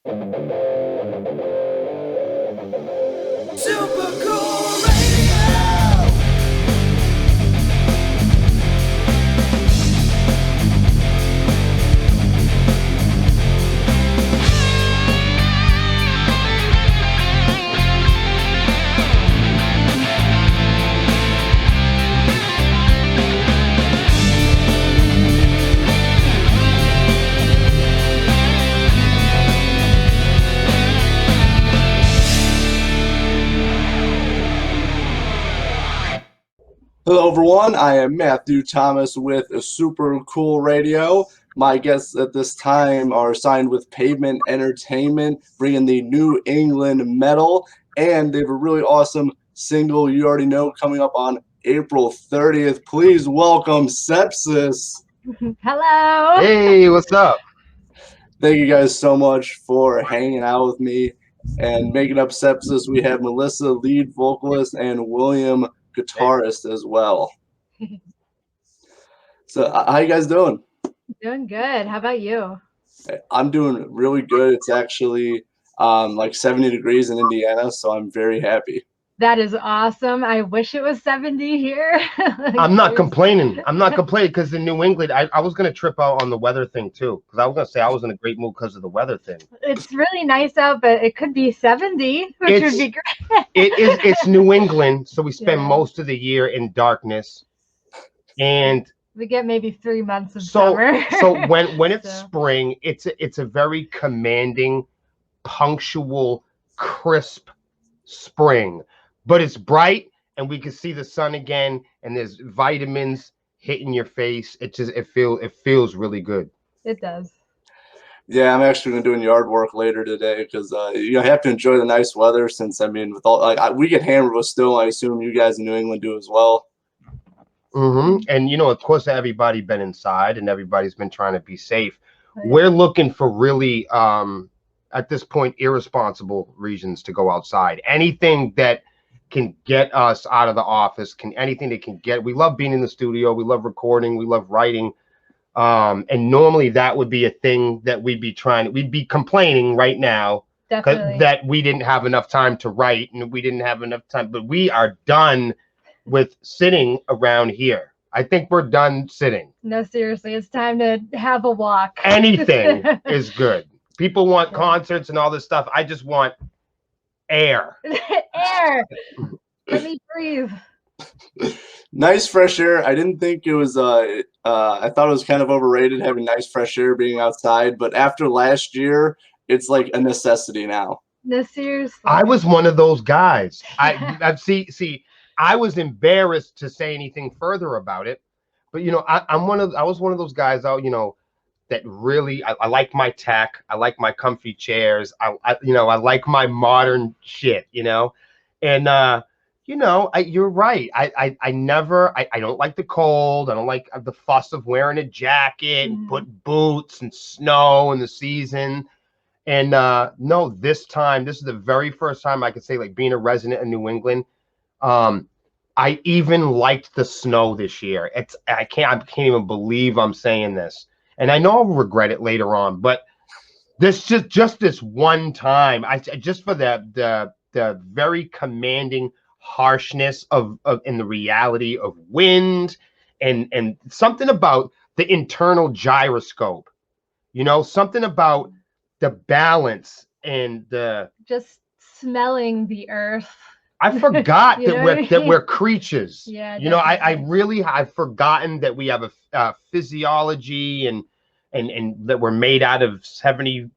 Super cool radio. Hello, everyone. I am Matthew Thomas with Super Cool Radio. My guests at this time are signed with Pavement Entertainment, bringing the New England metal, and they have a really awesome single you already know coming up on April 30th. Please welcome Sepsiss. Hello. Hey, what's up? Thank you guys so much for hanging out with me and making up Sepsiss. We have Melissa, lead vocalist, and William, guitarist as well. So how you guys doing? Doing good. How about you? I'm doing really good. It's actually like 70 degrees in Indiana, so I'm very happy. That is awesome. I wish it was 70 here. I'm not complaining. I'm not complaining because in New England, I was going to trip out on the weather thing too. Because I was going to say I was in a great mood because of the weather thing. It's really nice out, but it could be 70, which would be great. It's New England, so we spend Yeah. most of the year in darkness. And We get maybe 3 months of summer. so when it's So. spring, it's a very commanding, punctual, crisp spring. But it's bright and we can see the sun again and there's vitamins hitting your face. It feels really good. It does. Yeah, I'm actually going to be doing yard work later today because you have to enjoy the nice weather. Since I mean, with all we get hammered with snow. I assume you guys in New England do as well. And of course, everybody been inside and everybody's been trying to be safe. Right. We're looking for really, at this point, irresponsible reasons to go outside. Anything that can get us out of the office, anything that can get. We love being in the studio. We love recording. We love writing. And normally that would be a thing that we'd be complaining right now Definitely. that we didn't have enough time to write and we didn't have enough time. But we are done with sitting around here. I think we're done sitting. No, seriously, it's time to have a walk. Anything is good. People want concerts and all this stuff. I just want air. Air. Let me breathe. Nice fresh air. I didn't think it was. I thought it was kind of overrated having nice fresh air being outside. But after last year, it's like a necessity now. No, seriously. I was one of those guys. I see. I was embarrassed to say anything further about it, but I was one of those guys out, that really I like my tech, I like my comfy chairs, I like my modern shit, and you're right. I don't like the cold. I don't like the fuss of wearing a jacket and put boots and snow in the season. And no, this is the very first time I could say, like, being a resident in New England. I even liked the snow this year. I can't even believe I'm saying this, and I know I'll regret it later on. But this just this one time, just for the very commanding harshness of and the reality of wind and something about the internal gyroscope, something about the balance and the just smelling the earth. I forgot You know what I that mean? we're creatures. Yeah, I've forgotten that we have a physiology and that we're made out of 70%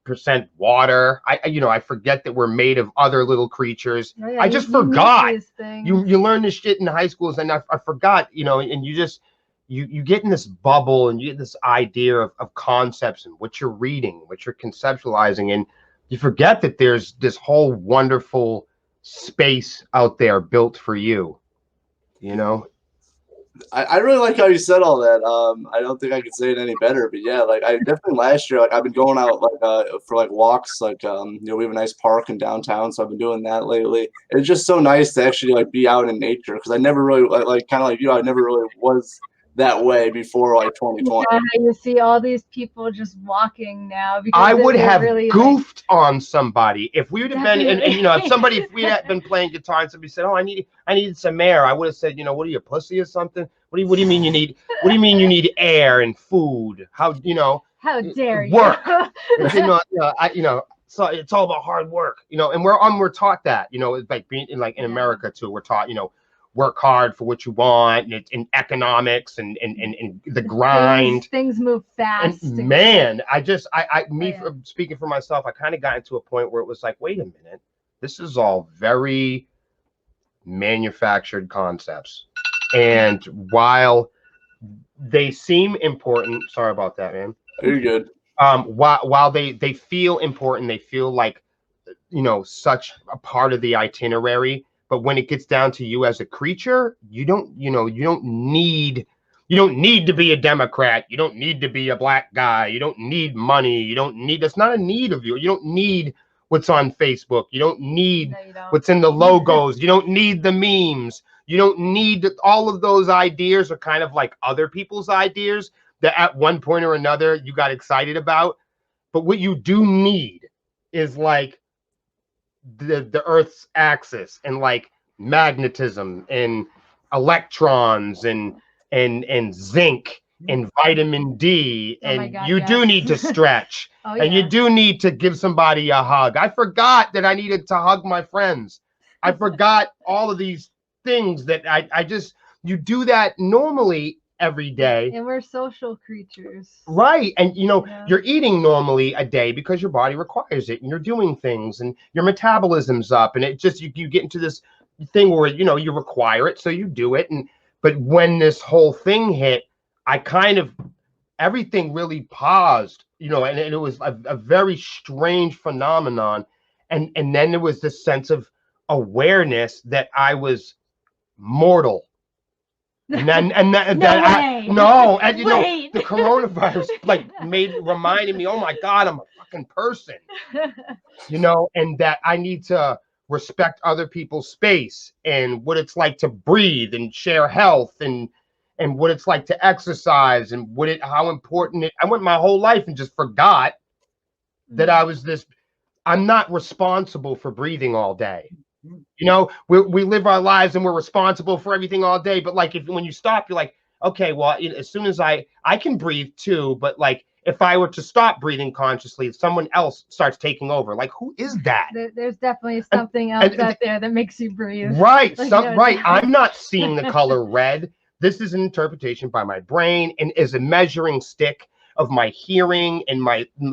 water. I forget that we're made of other little creatures. Oh, yeah, I just you need forgot. these things. You learn this shit in high schools, and I forgot. And you get in this bubble, and you get this idea of concepts and what you're reading, what you're conceptualizing, and you forget that there's this whole wonderful space out there built for you. I really like how you said all that. I don't think I could say it any better, but yeah, like I definitely last year, like I've been going out for walks, we have a nice park in downtown, so I've been doing that lately. It's just so nice to actually be out in nature because I never really kind of like you, I never really was that way before 2020. Yeah, you see all these people just walking now because I would they're have really goofed on somebody. If we would have been, and you know, if we had been playing guitar and somebody said, "Oh, I needed some air," I would have said, you know, what are you, a pussy or something? What do you mean you need? What do you mean you need air and food? How, you know? How dare you? Work. So it's all about hard work, you know, and we're taught that, you know, it's like being in America too. We're taught, you know, work hard for what you want, and it's in economics and the grind. Things move fast. And man, speaking for myself, I kind of got into a point where it was like, wait a minute, this is all very manufactured concepts. And while they seem important, sorry about that, man. You're good. While they feel important, they feel like, you know, such a part of the itinerary. But when it gets down to you as a creature, you don't need to be a Democrat. You don't need to be a black guy. You don't need money. That's not a need of you. You don't need what's on Facebook. You don't need what's in the logos. You don't need the memes. You don't need all of those ideas are kind of like other people's ideas that at one point or another you got excited about. But what you do need is like the Earth's axis and like magnetism and electrons and zinc and vitamin D. And you do need to stretch. And you do need to give somebody a hug. I forgot that I needed to hug my friends. I forgot all of these things that I just, you do that normally every day. And we're social creatures. Right. And you know, you're eating normally a day because your body requires it, and you're doing things and your metabolism's up, and it just, you get into this thing where, you know, you require it, so you do it. But when this whole thing hit, everything really paused, you know, and it was a very strange phenomenon. And then there was this sense of awareness that I was mortal. And then you know, the coronavirus reminded me, oh my God, I'm a fucking person, you know, and that I need to respect other people's space and what it's like to breathe and share health and what it's like to exercise and how important I went my whole life and just forgot that I'm not responsible for breathing all day. You know, we live our lives and we're responsible for everything all day. But like, when you stop, you're like, okay, well, as soon as I can breathe too. But like, if I were to stop breathing consciously, someone else starts taking over. Like, who is that? There's definitely something else out there that makes you breathe. Right. Right. I'm not seeing the color red. This is an interpretation by my brain and is a measuring stick of my hearing and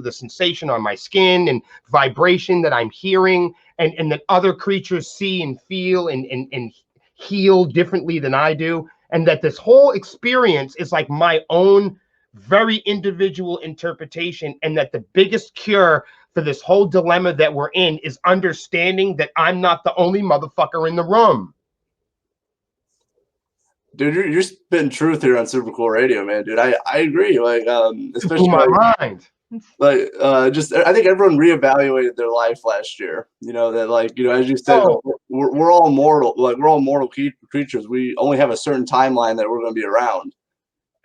the sensation on my skin and vibration that I'm hearing and that other creatures see and feel and heal differently than I do. And that this whole experience is like my own very individual interpretation. And that the biggest cure for this whole dilemma that we're in is understanding that I'm not the only motherfucker in the room. Dude, you're spitting truth here on Super Cool Radio, man. Dude, I agree. Like, especially my mind. Like, I think everyone reevaluated their life last year. You know that, like, you know, as you said, we're all mortal. Like, we're all mortal creatures. We only have a certain timeline that we're going to be around.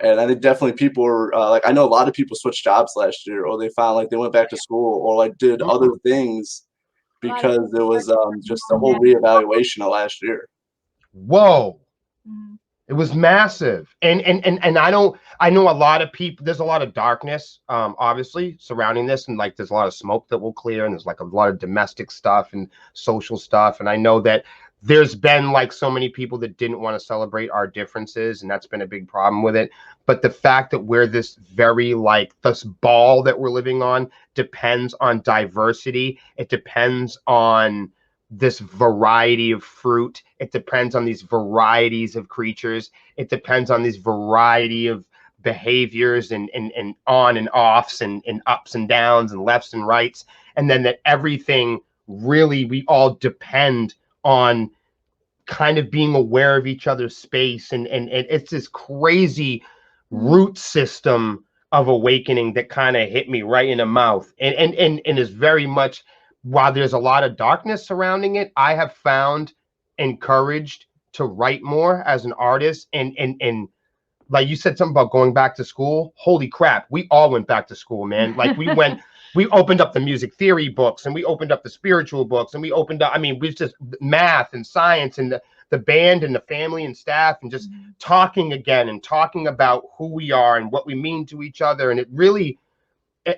And I think definitely people were like, I know a lot of people switched jobs last year, or they found like they went back to school, or like did other things because it was just a whole reevaluation of last year. Whoa. Mm-hmm. It was massive. And I know a lot of people, there's a lot of darkness, obviously, surrounding this. And like, there's a lot of smoke that will clear, and there's like a lot of domestic stuff and social stuff. And I know that there's been like so many people that didn't want to celebrate our differences, and that's been a big problem with it. But the fact that we're this very, like, this ball that we're living on depends on diversity. It depends on this variety of fruit. It depends on these varieties of creatures. It depends on these variety of behaviors and on and offs and ups and downs and lefts and rights. And then that everything really, we all depend on kind of being aware of each other's space. And it's this crazy root system of awakening that kind of hit me right in the mouth and is very much, while there's a lot of darkness surrounding it, I have found encouraged to write more as an artist. And like you said something about going back to school. Holy crap. We all went back to school, man. Like we went, we opened up the music theory books, and we opened up the spiritual books, and we opened up, I mean, we just math and science and the band and the family and staff, and just talking again and talking about who we are and what we mean to each other. And it really,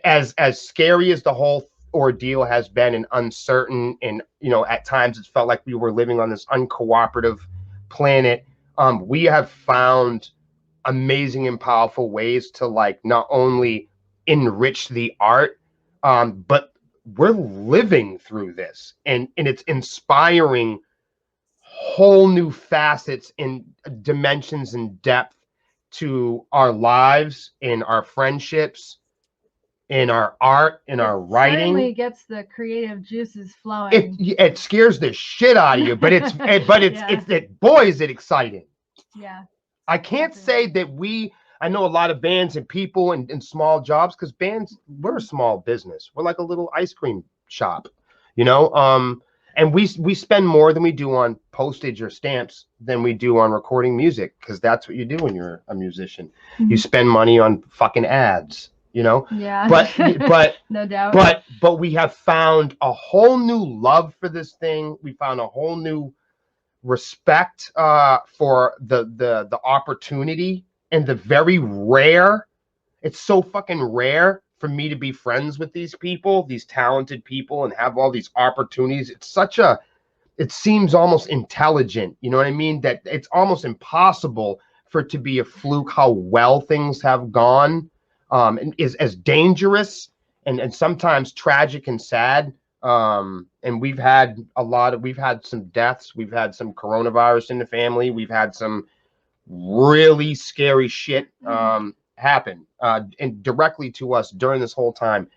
as scary as the whole ordeal has been, and uncertain, and at times it's felt like we were living on this uncooperative planet, we have found amazing and powerful ways to like not only enrich the art, but we're living through this, and it's inspiring whole new facets and dimensions and depth to our lives, in our friendships, in our art, in our writing. Certainly gets the creative juices flowing. It scares the shit out of you, but it's boy, is it exciting. Yeah. I can't say that I know a lot of bands and people and small jobs, because bands, we're a small business. We're like a little ice cream shop, and we spend more than we do on postage or stamps than we do on recording music, because that's what you do when you're a musician. Mm-hmm. You spend money on fucking ads, Yeah. But no doubt. But we have found a whole new love for this thing. We found a whole new respect for the opportunity, and the very rare. It's so fucking rare for me to be friends with these people, these talented people, and have all these opportunities. It seems almost intelligent, you know what I mean? That it's almost impossible for it to be a fluke how well things have gone, and is as dangerous and sometimes tragic and sad. And we've had some deaths, we've had some coronavirus in the family, we've had some really scary shit happen and directly to us during this whole time.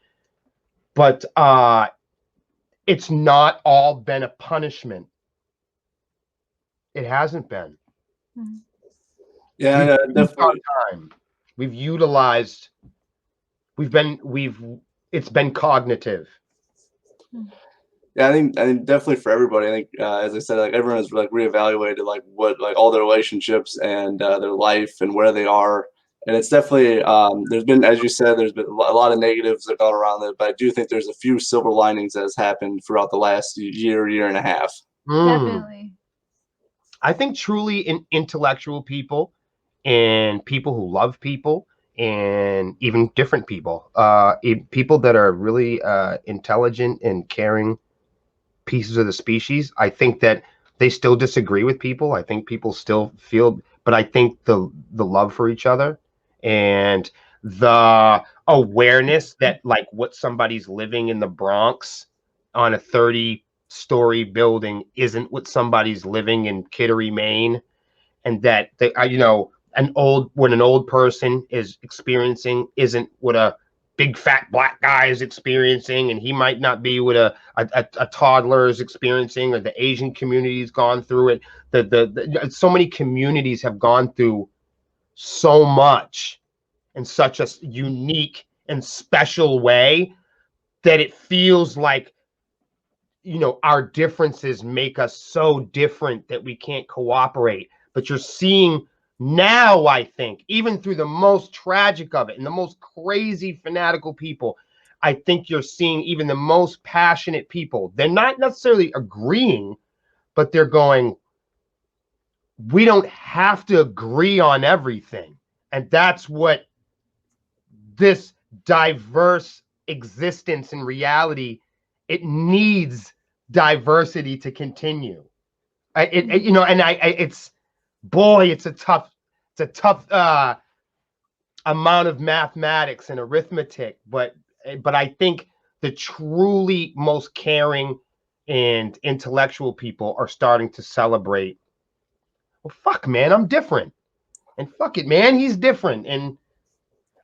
But it's not all been a punishment. It hasn't been. Yeah, definitely. We've utilized. It's been cognitive. Yeah, I think definitely for everybody. I think, as I said, like everyone has like reevaluated like what like all their relationships and their life and where they are. And it's definitely there's been, as you said, there's been a lot of negatives that gone around it, but I do think there's a few silver linings that has happened throughout the last year and a half. Definitely. I think truly intellectual people and people who love people, and even different people, people that are really intelligent and caring pieces of the species. I think that they still disagree with people. I think people still feel, but I think the love for each other and the awareness that like what somebody's living in the Bronx on a 30-story building isn't what somebody's living in Kittery, Maine, and that they, when an old person is experiencing isn't what a big fat black guy is experiencing, and he might not be what a toddler is experiencing, or the Asian community's gone through it. The so many communities have gone through so much in such a unique and special way that it feels like our differences make us so different that we can't cooperate. But you're seeing now, I think, even through the most tragic of it and the most crazy fanatical people, I think you're seeing even the most passionate people. They're not necessarily agreeing, but they're going, we don't have to agree on everything. And that's what this diverse existence and reality, it needs diversity to continue. It's a tough amount of mathematics and arithmetic, but I think the truly most caring and intellectual people are starting to celebrate. Well, fuck, man, I'm different, and fuck it, man, he's different, and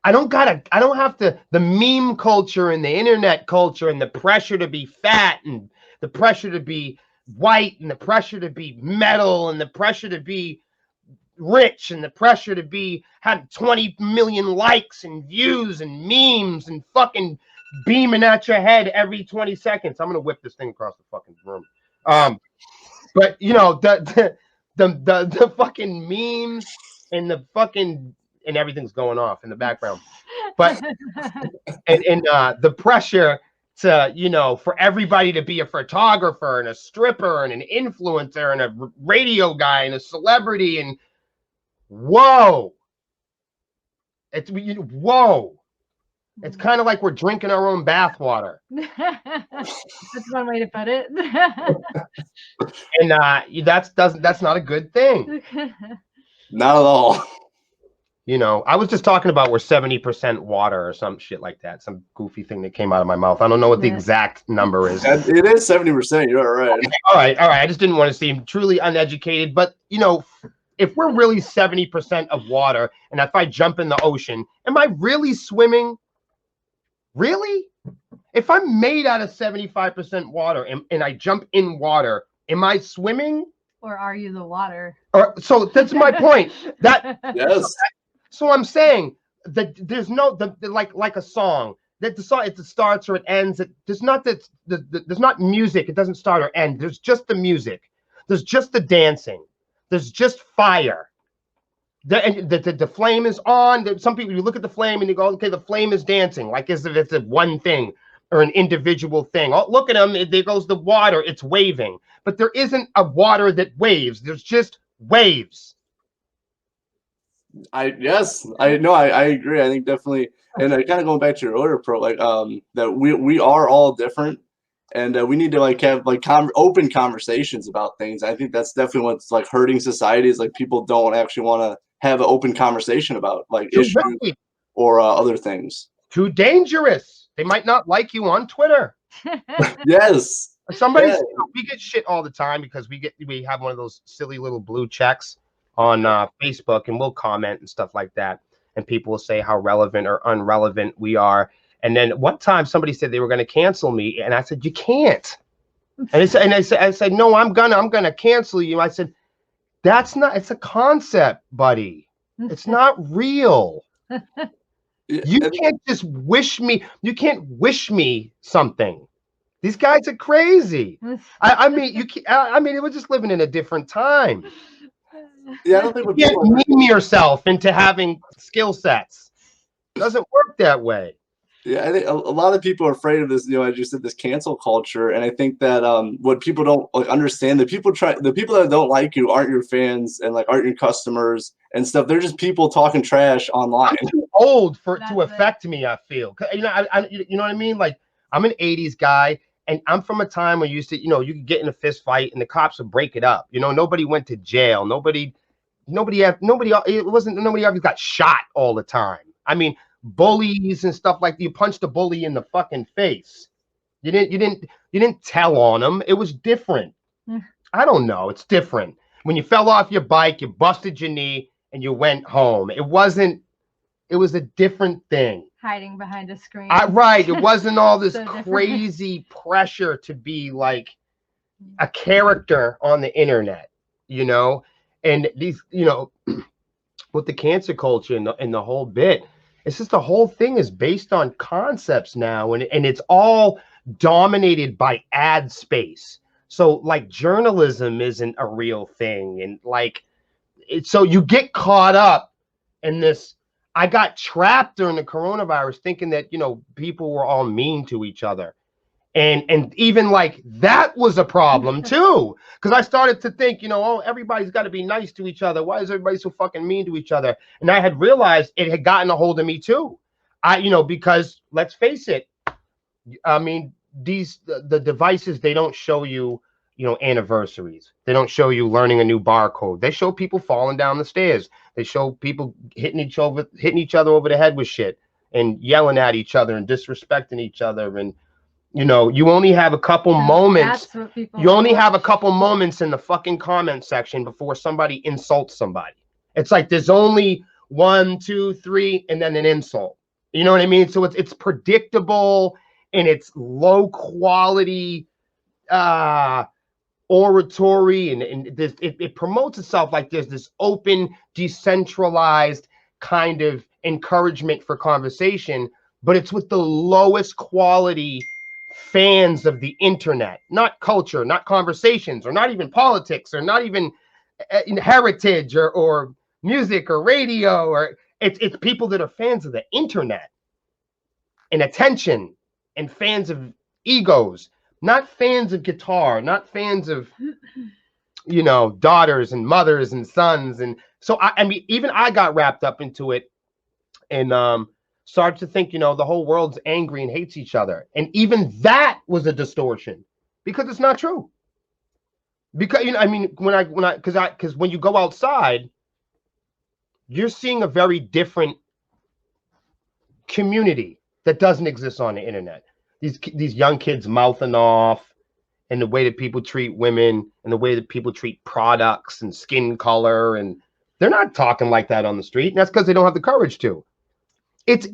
I don't have to. The meme culture and the internet culture and the pressure to be fat and the pressure to be white and the pressure to be metal and the pressure to be rich and the pressure to be have 20 million likes and views and memes and fucking beaming at your head every 20 seconds. I'm gonna whip this thing across the fucking room. But the fucking memes and the fucking and everything's going off in the background. But and the pressure to, you know, for everybody to be a photographer and a stripper and an influencer and a radio guy and a celebrity, and whoa, it's whoa. It's kind of like we're drinking our own bathwater. That's one way to put it. And that's not a good thing. Not at all. You know, I was just talking about we're 70% water or some shit like that. Some goofy thing that came out of my mouth. I don't know what the exact number is. It is 70%. You're right. Okay, all right. I just didn't want to seem truly uneducated, but you know, if we're really 70% of water, and if I jump in the ocean, am I really swimming? Really? If I'm made out of 75% water and I jump in water, am I swimming? Or are you the water? Or so that's my point. That Yes. So I'm saying that there's no like a song that the song it starts or it ends. There's not there's not music. It doesn't start or end. There's just the music. There's just the dancing. There's just fire. The flame is on. Some people, you look at the flame and you go, okay, the flame is dancing, like as if it's a one thing or an individual thing. Oh, look at them. There goes the water. It's waving. But there isn't a water that waves. There's just waves. I agree. I think definitely, and kind of going back to your earlier that we are all different, and we need to like have like open conversations about things. I think that's definitely what's like hurting society is like people don't actually want to have an open conversation about like issues or other things. Too dangerous. They might not like you on Twitter. Yes. We get shit all the time because we have one of those silly little blue checks on Facebook, and we'll comment and stuff like that, and people will say how relevant or unrelevant we are. And then one time somebody said they were going to cancel me, and I said, you can't. And I said, no, I'm gonna cancel you. I said, it's a concept, buddy. It's not real. You can't just wish me. You can't wish me something. These guys are crazy. I mean, we're just living in a different time. Yeah, I don't think you can't meme yourself into having skill sets. It doesn't work that way. Yeah, I think a lot of people are afraid of this, you know, as you said, this cancel culture. And I think that what people don't like understand, the people that don't like you aren't your fans and like aren't your customers and stuff. They're just people talking trash online. I'm too old to affect me, I feel. You know, you know what I mean? Like, I'm an 80s guy, and I'm from a time where you used to, you know, you could get in a fist fight and the cops would break it up. You know, nobody went to jail. Nobody ever got shot all the time. I mean, bullies and stuff like that. You punched a bully in the fucking face. You didn't tell on them. It was different. I don't know. It's different. When you fell off your bike, you busted your knee and you went home. It was a different thing. Hiding behind a screen. Right. It wasn't all this So crazy pressure to be like a character on the internet, you know? And these, you know, with the cancer culture and the whole bit, it's just the whole thing is based on concepts now, and it's all dominated by ad space. So like journalism isn't a real thing, and like so you get caught up in this. I got trapped during the coronavirus thinking that, you know, people were all mean to each other. And even like that was a problem too, because I started to think, you know, oh, everybody's got to be nice to each other. Why is everybody so fucking mean to each other? And I had realized it had gotten a hold of me too. You know, because let's face it, I mean, the devices, they don't show you, you know, anniversaries. They don't show you learning a new barcode. They show people falling down the stairs. They show people hitting each other over the head with shit and yelling at each other and disrespecting each other. And you know, you only have a couple moments. You only have a couple moments in the fucking comment section before somebody insults somebody. It's like there's only 1, 2, 3, and then an insult. You know what I mean? So it's predictable and it's low quality oratory, and it promotes itself like there's this open, decentralized kind of encouragement for conversation, but it's with the lowest quality fans of the internet, not culture, not conversations, or not even politics, or not even heritage or music or radio, or It's people that are fans of the internet and attention and fans of egos, not fans of guitar, not fans of, you know, daughters and mothers and sons. And so I mean, even I got wrapped up into it and started to think, you know, the whole world's angry and hates each other. And even that was a distortion because it's not true. Because, you know, I mean, because when you go outside, you're seeing a very different community that doesn't exist on the internet. These young kids mouthing off, and the way that people treat women, and the way that people treat products and skin color, and they're not talking like that on the street. And that's because they don't have the courage to. It's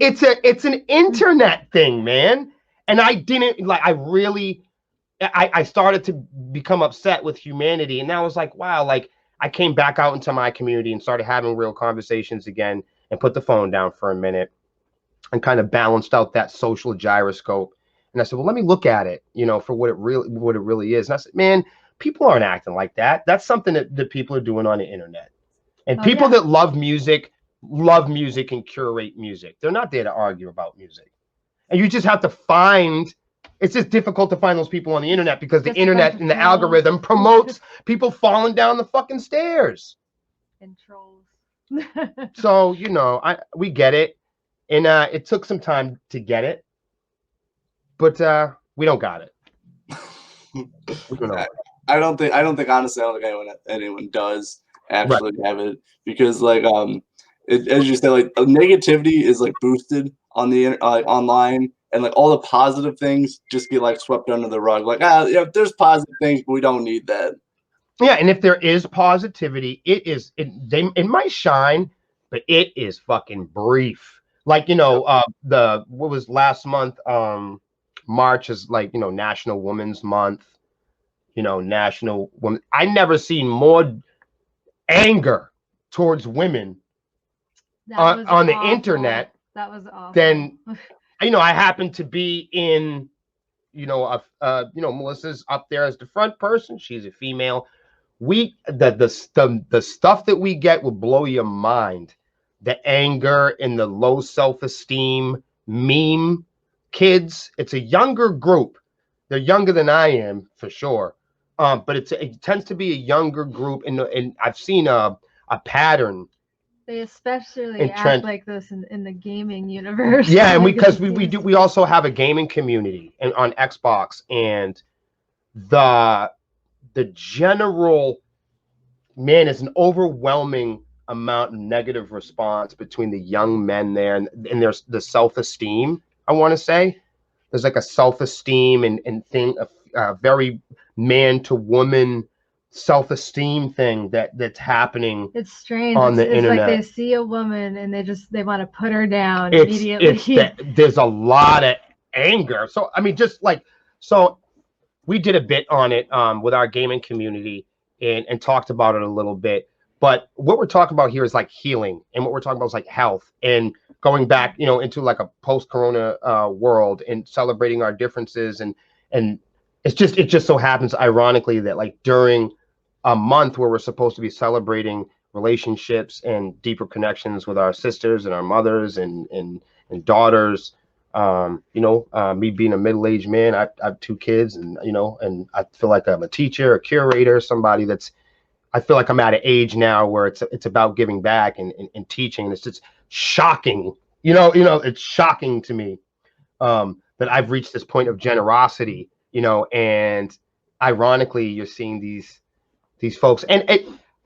an internet thing, man. And I didn't like. I started to become upset with humanity, and I was like, wow, like I came back out into my community and started having real conversations again, and put the phone down for a minute, and kind of balanced out that social gyroscope. And I said, well, let me look at it, you know, for what it really is. And I said, man, people aren't acting like that. That's something that people are doing on the internet. And people that love music and curate music. They're not there to argue about music. And you just have to find, it's just difficult to find those people on the internet because the internet and the algorithm promotes people falling down the fucking stairs. And trolls. So, you know, we get it. And it took some time to get it. But we don't got it. I don't think honestly, I don't think anyone does actually have it, because like as you said, like negativity is like boosted on the online, and like all the positive things just get like swept under the rug. Like yeah, there's positive things, but we don't need that. Yeah, and if there is positivity, it might shine, but it is fucking brief. Like, you know, what was last month? March is like, you know, National Women's Month, you know, National Women. I never seen more anger towards women on the internet. That was awful. Then, you know, I happen to be in, you know, Melissa's up there as the front person. She's a female. The stuff that we get will blow your mind. The anger and the low self-esteem meme kids. It's a younger group. They're younger than I am for sure. But it tends to be a younger group, and I've seen a pattern. They especially act like this in the gaming universe. Yeah, and because we also have a gaming community and on Xbox, and the general, man, is an overwhelming amount of negative response between the young men there, and there's the self-esteem. I want to say there's like a self-esteem and thing, a very man to woman self-esteem thing that's happening. It's strange on the internet. Like they see a woman and they want to put her down immediately. There's a lot of anger. So I mean, just like, so we did a bit on it with our gaming community and talked about it a little bit. But what we're talking about here is like healing, and what we're talking about is like health and going back, you know, into like a post-corona world and celebrating our differences. And it just so happens, ironically, that like during a month where we're supposed to be celebrating relationships and deeper connections with our sisters and our mothers and daughters, you know, me being a middle-aged man, I have 2 kids, and you know, and I feel like I'm a teacher, a curator, somebody that's, I feel like I'm at an age now where it's about giving back and teaching. And it's just shocking, you know, it's shocking to me that I've reached this point of generosity, you know, and ironically, you're seeing these folks, and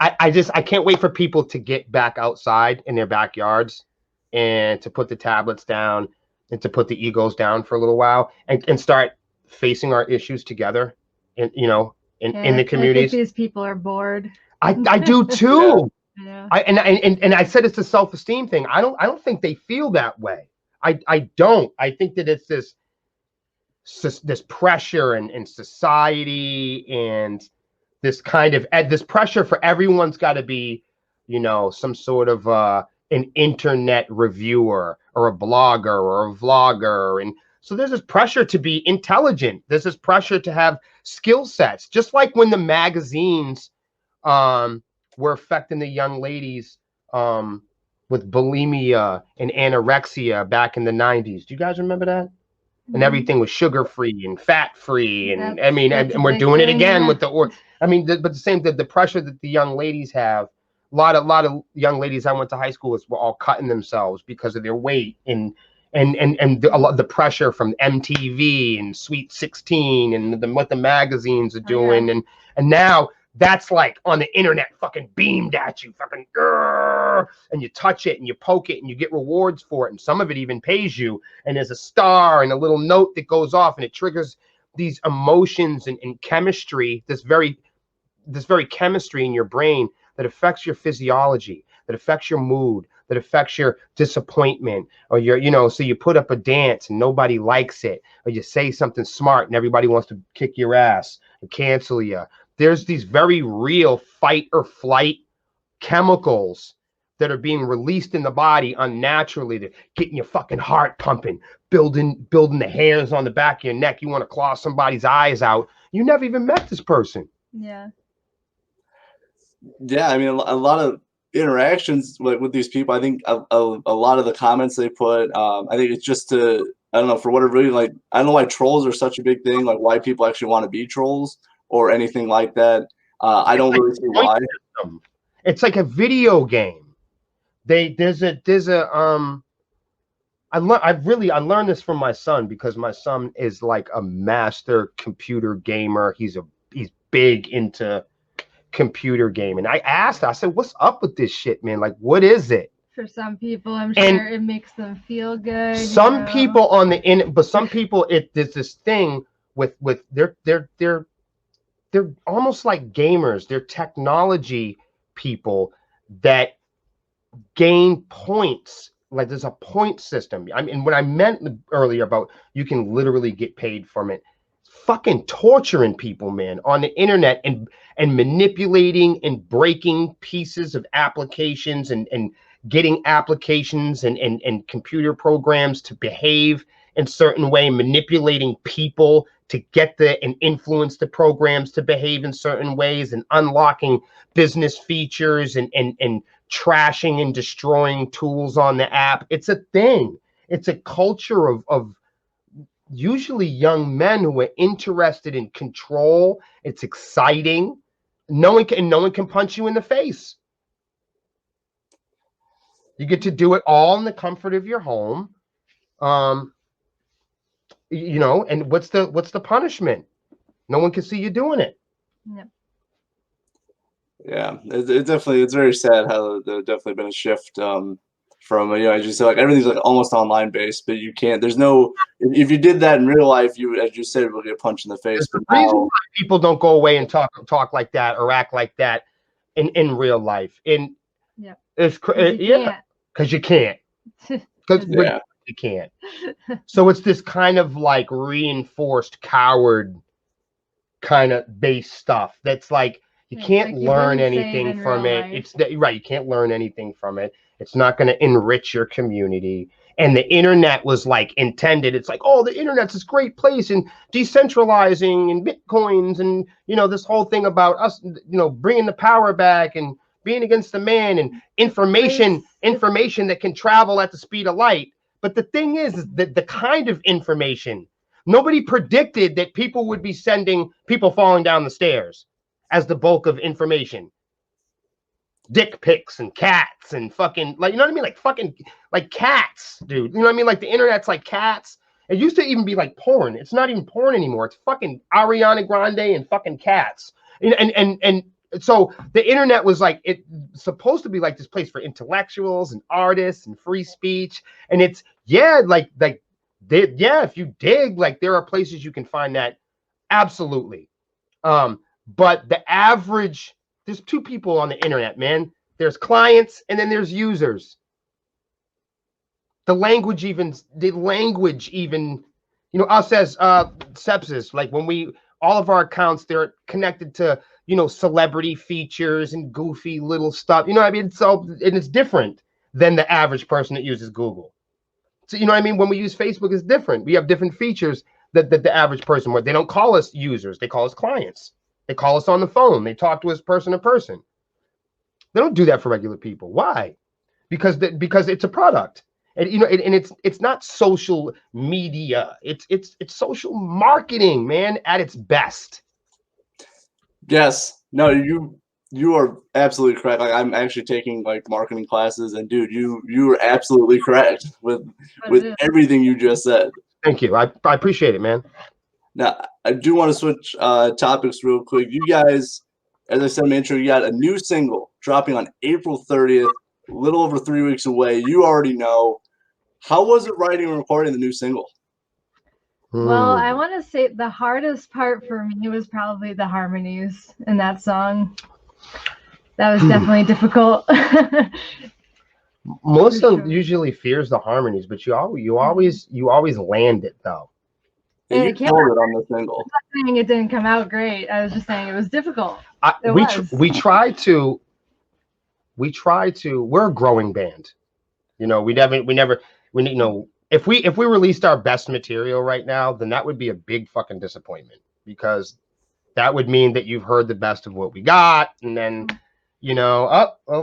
I can't wait for people to get back outside in their backyards and to put the tablets down and to put the egos down for a little while and start facing our issues together, and you know. In the communities, I think these people are bored. I do too. Yeah. And I said it's a self-esteem thing. I don't think they feel that way. I don't. I think that it's this pressure in society, and this kind of this pressure for everyone's got to be, you know, some sort of an internet reviewer or a blogger or a vlogger, and so there's this pressure to be intelligent. There's this pressure to have skill sets, just like when the magazines were affecting the young ladies with with bulimia and anorexia back in the 90s. Do you guys remember that? And everything was sugar free and fat free, and I mean, and we're doing it again with the I mean, but the same the pressure that the young ladies have. A lot of young ladies I went to high school with were all cutting themselves because of their weight and a lot the pressure from MTV and Sweet 16 and what the magazines are doing, and now that's like on the internet fucking beamed at you, fucking and you touch it and you poke it and you get rewards for it, and some of it even pays you, and there's a star and a little note that goes off and it triggers these emotions and chemistry, this very chemistry in your brain that affects your physiology, that affects your mood, that affects your disappointment, or your, so you put up a dance and nobody likes it, or you say something smart and everybody wants to kick your ass and cancel you. There's these very real fight or flight chemicals that are being released in the body unnaturally, to getting your fucking heart pumping, building the hairs on the back of your neck. You want to claw somebody's eyes out. You never even met this person. Yeah. Yeah, I mean, a lot of interactions with these people. I think a lot of the comments they put, I think it's just to, I don't know, for whatever reason, like, I don't know why trolls are such a big thing, like why people actually want to be trolls or anything like that. I don't really see why. It's like a video game. I learned this from my son, because my son is like a master computer gamer. He's big into computer gaming. I said, what's up with this shit, man? Like, what is it? For some people, I'm sure it makes them feel good. Some people but some people, there's this thing with they're almost like gamers. They're technology people that gain points. Like, there's a point system. I mean, what I meant earlier about you can literally get paid from it. Fucking torturing people, man, on the internet and manipulating and breaking pieces of applications and getting applications and computer programs to behave in certain way, manipulating people to get and influence the programs to behave in certain ways, and unlocking business features and trashing and destroying tools on the app. It's a thing. It's a culture of usually young men who are interested in control. It's exciting. No one can punch you in the face. You get to do it all in the comfort of your home. And what's the punishment? No one can see you doing it. Yep. Yeah, it's very sad how there's definitely been a shift from, as you said, like, everything's like almost online based, but you can't, there's no, if you did that in real life, you, as you said, will get punched in the face. But the reason why people don't go away and talk like that or act like that in real life, because you can't. Because you can't. So it's this kind of like reinforced coward kind of base stuff that's like, you can't learn anything from it. It's right. You can't learn anything from it. It's not going to enrich your community. And the internet was like intended. It's like, oh, the internet's this great place, and decentralizing and Bitcoins and, this whole thing about us, bringing the power back and being against the man, and information that can travel at the speed of light. But the thing is that the kind of information, nobody predicted that people would be sending people falling down the stairs as the bulk of information. Dick pics and cats and fucking, like, you know what I mean? Like fucking, like cats, dude. You know what I mean? Like the internet's like cats. It used to even be like porn. It's not even porn anymore. It's fucking Ariana Grande and fucking cats. And so the internet was like, it's supposed to be like this place for intellectuals and artists and free speech. And it's, if you dig, like, there are places you can find that. Absolutely. But the average, there's two people on the internet, man. There's clients and then there's users. The language even, us as Sepsiss, like when all of our accounts, they're connected to, celebrity features and goofy little stuff. You know what I mean? So, and it's different than the average person that uses Google. So, you know what I mean? When we use Facebook, it's different. We have different features that the average person, where they don't call us users, they call us clients. They call us on the phone. They talk to us person to person. They don't do that for regular people. Why? because it's a product. And and it's not social media. It's social marketing, man, at its best. Yes. No, you are absolutely correct. Like I'm actually taking like marketing classes, and dude, you are absolutely correct with everything you just said. Thank you. I appreciate it, man. Now, I do want to switch topics real quick. You guys, as I said in the intro, you got a new single dropping on April 30th, a little over 3 weeks away. You already know. How was it writing and recording the new single? Well, I want to say the hardest part for me was probably the harmonies in that song. That was definitely difficult. Melissa usually fears the harmonies, but you always land it though. Yeah, you killed it on the single. I'm not saying it didn't come out great. I was just saying it was difficult. We try to. We're a growing band. If we released our best material right now, then that would be a big fucking disappointment, because that would mean that you've heard the best of what we got, and then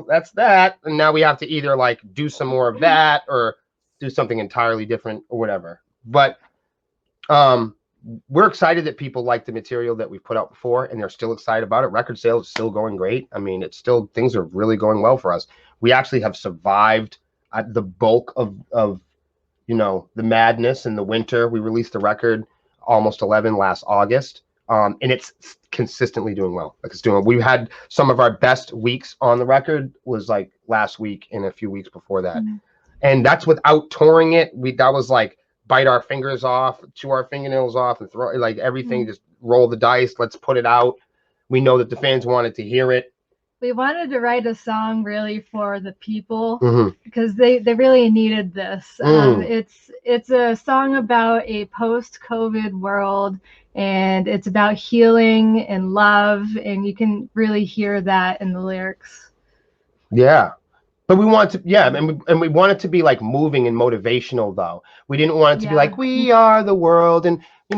that's that, and now we have to either like do some more of that or do something entirely different or whatever. But we're excited that people like the material that we put out before, and they're still excited about it. Record sales is still going great. I mean, things are really going well for us. We actually have survived the bulk of the madness in the winter. We released the record Almost 11 last August, and it's consistently doing well. We've had some of our best weeks on the record was like last week and a few weeks before that, and that's without touring it. That was like bite our fingers off, chew our fingernails off, and throw like everything. Just roll the dice. Let's put it out. We know that the fans wanted to hear it. We wanted to write a song really for the people, because they really needed this. It's a song about a post-COVID world, and it's about healing and love, and you can really hear that in the lyrics. Yeah. But we want to, and we want it to be like moving and motivational though. We didn't want it to be like, we are the world, and we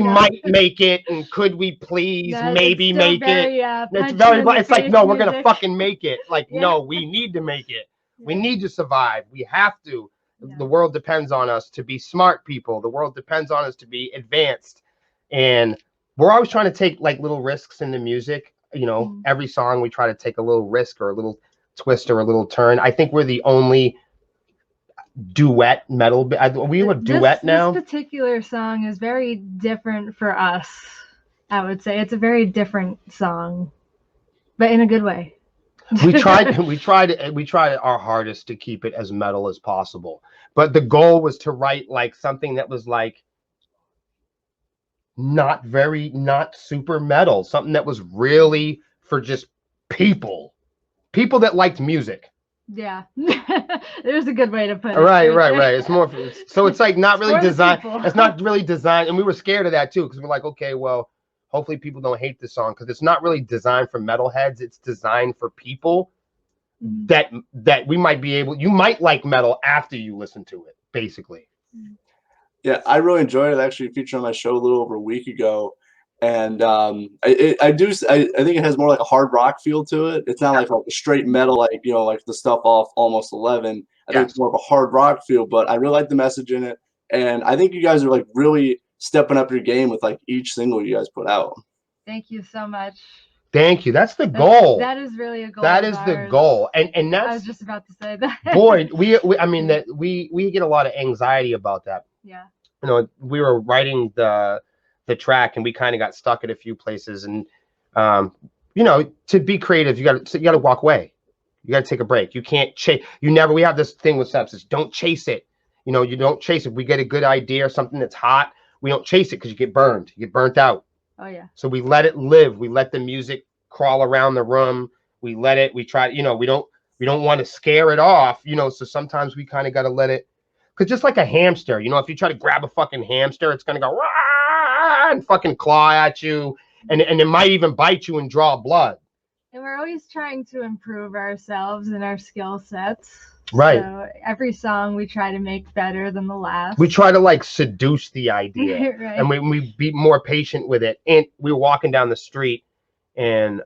might make it, and could we please maybe make it? It's like, no, we're gonna fucking make it. Like, no, we need to make it. We need to survive. We have to. The world depends on us to be smart people. The world depends on us to be advanced, and we're always trying to take like little risks in the music. Every song we try to take a little risk or a little twist or a little turn. I think we're the only duet metal. We have a duet now. This particular song is very different for us. I would say it's a very different song, but in a good way. We tried our hardest to keep it as metal as possible, but the goal was to write like something that was like not super metal, something that was really for just people that liked music. Yeah. There's a good way to put it. Right. It's more so it's like not really designed. It's not really designed, and we were scared of that too, because we're like, okay, well, hopefully people don't hate this song, because it's not really designed for metalheads. It's designed for people that we might be able. You might like metal after you listen to it, basically. Yeah, I really enjoyed it. Actually, featured on my show a little over a week ago, and I think it has more like a hard rock feel to it. It's not like a straight metal, like like the stuff off Almost 11. I think it's more of a hard rock feel, but I really like the message in it, and I think you guys are like really stepping up your game with like each single you guys put out. Thank you so much. Thank you. That's the goal. That is really a goal. That is the goal, and that's. I was just about to say that. Boy, we get a lot of anxiety about that. Yeah. We were writing the track, and we kind of got stuck at a few places, and to be creative, you got to walk away. You got to take a break. You can't chase. We have this thing with Sepsiss. Don't chase it. You don't chase it. We get a good idea or something that's hot. We don't chase it, because you get burned. You get burnt out. Oh yeah. So we let it live. We let the music crawl around the room. We try. We don't want to scare it off. So sometimes we kind of got to let it. Because just like a hamster, if you try to grab a fucking hamster, it's going to go rah, and fucking claw at you. And it might even bite you and draw blood. And we're always trying to improve ourselves and our skill sets. Right. So every song we try to make better than the last. We try to like seduce the idea. Right. And we be more patient with it. And we were walking down the street, and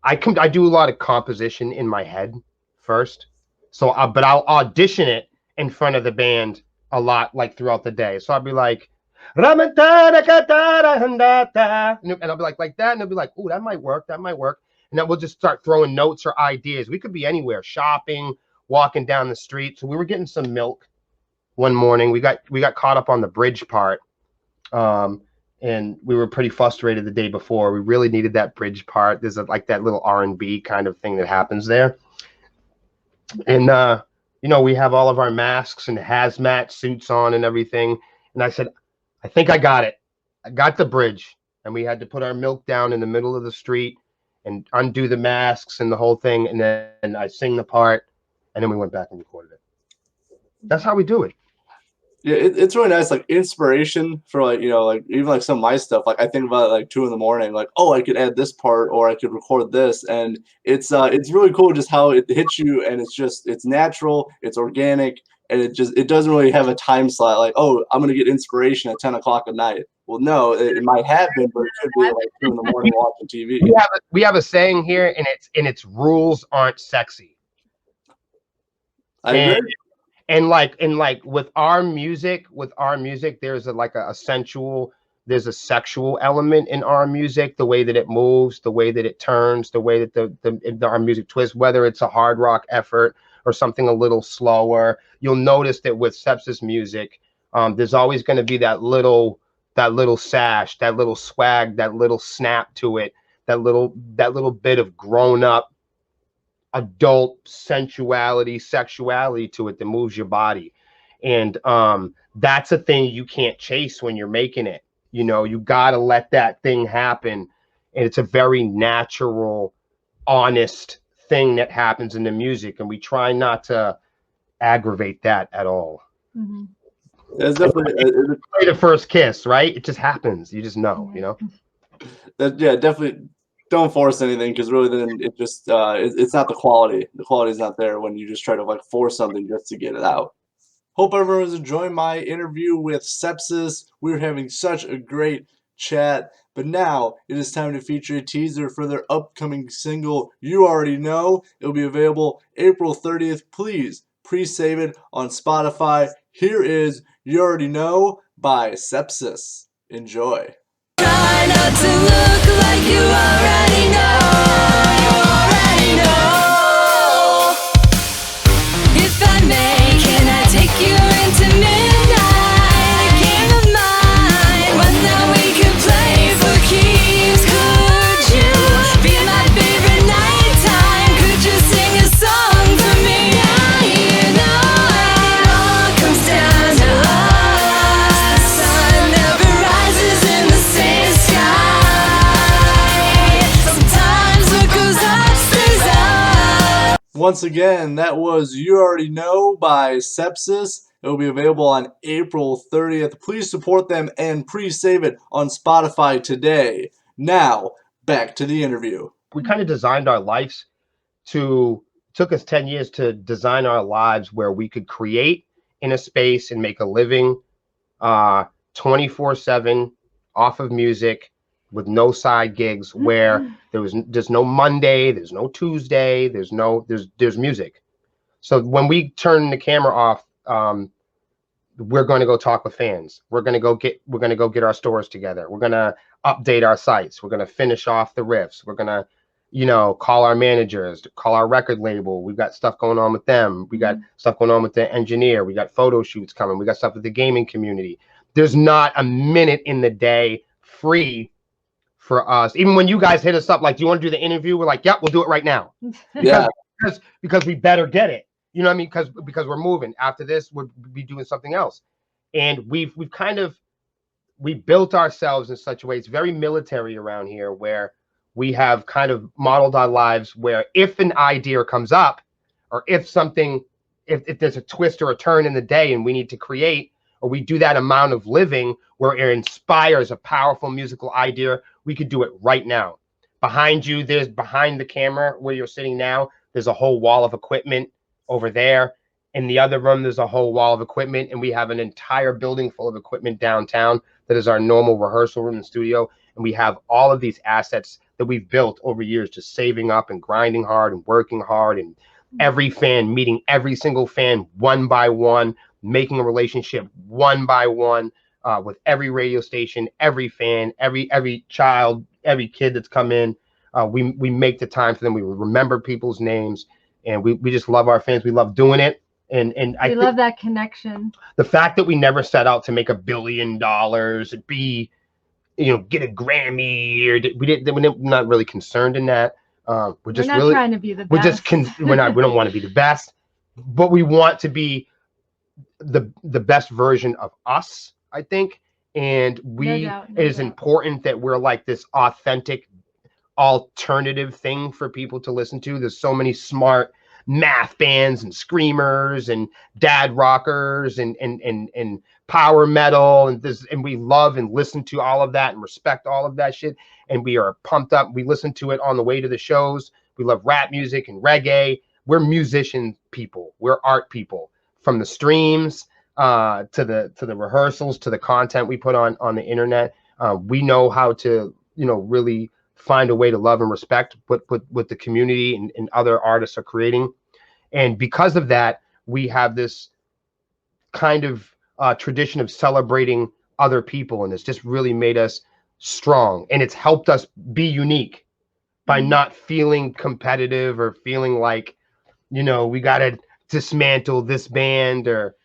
I do a lot of composition in my head first. So, but I'll audition it in front of the band a lot, like throughout the day. So I'll be like, and I'll be like that, and they'll be like, "Ooh, that might work. That might work." And then we'll just start throwing notes or ideas. We could be anywhere, shopping, walking down the street. So we were getting some milk one morning. We got caught up on the bridge part, and we were pretty frustrated the day before. We really needed that bridge part. There's like that little R&B kind of thing that happens there. And you know, we have all of our masks and hazmat suits on and everything. And I said, I think I got it. I got the bridge. And we had to put our milk down in the middle of the street and undo the masks and the whole thing. And then I sing the part, and then we went back and recorded it. That's how we do it. Yeah, it's really nice, like inspiration for like, you know, like even like some of my stuff. Like I think about it like 2 in the morning, like, oh, I could add this part or I could record this, and it's really cool just how it hits you, and it's natural, it's organic, and it doesn't really have a time slot. Like, oh, I'm gonna get inspiration at 10 o'clock at night. Well, no, it might have been, but it could be like 2 in the morning watching TV. We have a saying here, and it's rules aren't sexy. I agree. And like with our music, there's a sensual, there's a sexual element in our music, the way that it moves, the way that it turns, the way that our music twists, whether it's a hard rock effort or something a little slower. You'll notice that with Sepsiss music, there's always going to be that little sash, that little swag, that little snap to it, that little bit of grown up adult sensuality, sexuality to it that moves your body. And that's a thing you can't chase when you're making it. You know, you got to let that thing happen. And it's a very natural, honest thing that happens in the music. And we try not to aggravate that at all. Mm-hmm. It's definitely the first kiss, right? It just happens. You just know, you know? Yeah, definitely. Don't force anything, because really then it just it's not the quality. The quality is not there when you just try to like force something just to get it out. Hope everyone's enjoying my interview with Sepsiss. We were having such a great chat, but now it is time to feature a teaser for their upcoming single, You Already Know. It'll be available April 30th. Please pre-save it on Spotify. Here is You Already Know by Sepsiss. Enjoy. Try not to look like you already know. You already know. If I may, can I take you into midnight? A game of mine, one that we could play for keeps. Could you be my favorite nighttime? Could you sing a song for me? You know it all comes down to us. Sun never rises in the same sky. Sometimes what goes up stays up. Once again, that was You Already Know by Sepsiss. It will be available on April 30th. Please support them and pre-save it on Spotify today. Now, back to the interview. We kind of designed our lives took us 10 years to design our lives where we could create in a space and make a living 24/7 off of music with no side gigs, where there's no Monday, there's no Tuesday, there's music. So when we turn the camera off, we're going to go talk with fans. We're going to go get our stores together. We're going to update our sites. We're going to finish off the riffs. We're going to, you know, call our managers, call our record label. We've got stuff going on with them. We got stuff going on with the engineer. We got photo shoots coming. We got stuff with the gaming community. There's not a minute in the day free for us. Even when you guys hit us up, like, do you want to do the interview? We're like, yep, we'll do it right now. Yeah. Because we better get it. You know what I mean? Because we're moving. After this, we'll be doing something else. And we built ourselves in such a way. It's very military around here, where we have kind of modeled our lives where if an idea comes up, or if there's a twist or a turn in the day and we need to create, or we do that amount of living where it inspires a powerful musical idea, we could do it right now. Behind you, behind the camera where you're sitting now, there's a whole wall of equipment over there. In the other room, there's a whole wall of equipment, and we have an entire building full of equipment downtown that is our normal rehearsal room and studio. And we have all of these assets that we've built over years, just saving up and grinding hard and working hard, and every fan, meeting every single fan one by one, making a relationship one by one, with every radio station, every fan, every child, every kid that's come in. We make the time for them. We remember people's names, and we just love our fans. We love doing it. And I love that connection. The fact that we never set out to make $1 billion, be, get a Grammy, or we're not really concerned in that. We're not really trying to be the best. We don't want to be the best, but we want to be the best version of us, I think. And it is important that we're like this authentic alternative thing for people to listen to. There's so many smart math bands and screamers and dad rockers and power metal, and we love and listen to all of that and respect all of that shit, and we are pumped up. We listen to it on the way to the shows. We love rap music and reggae. We're musician people. We're art people. From the streams to the rehearsals to the content we put on the internet, we know how to really find a way to love and respect what the community and other artists are creating. And because of that, we have this kind of tradition of celebrating other people, and it's just really made us strong, and it's helped us be unique by not feeling competitive or feeling like we got to dismantle this band or